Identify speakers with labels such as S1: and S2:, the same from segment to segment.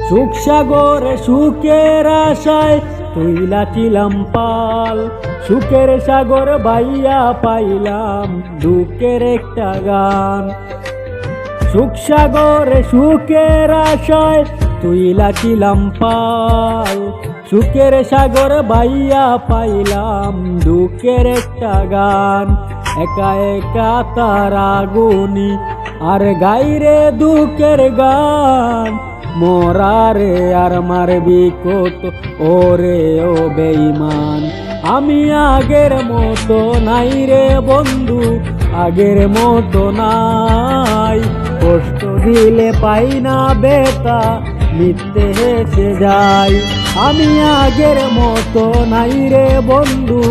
S1: সুখ সাগরে সুখের আশায় তুইলাছিলাম পাল, সুখের সাগর বাইয়া পাইলাম দুঃখের একটা গান। সুখ সাগরে সুখের আশায় তুইলাছিলাম পাল, সুখের সাগর বাইয়া পাইলাম দুঃখের একটা গান। একা একা তারা গুনি আর গাইরে দুঃখের গান, মরারে আর মারবি কত ওরে ও বেঈমান। আমি আগের মতো নাই রে বন্ধু, আগের মতো নাই। কষ্ট দিলে পাই না বেতা, মিথ্যে হেসে যাই। আমি আগের মতো নাই রে বন্ধু,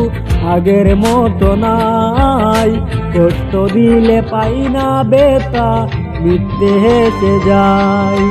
S1: আগের মতো নাই। কষ্ট দিলে পাই না বেতা, মিথ্যে হেসে যাই।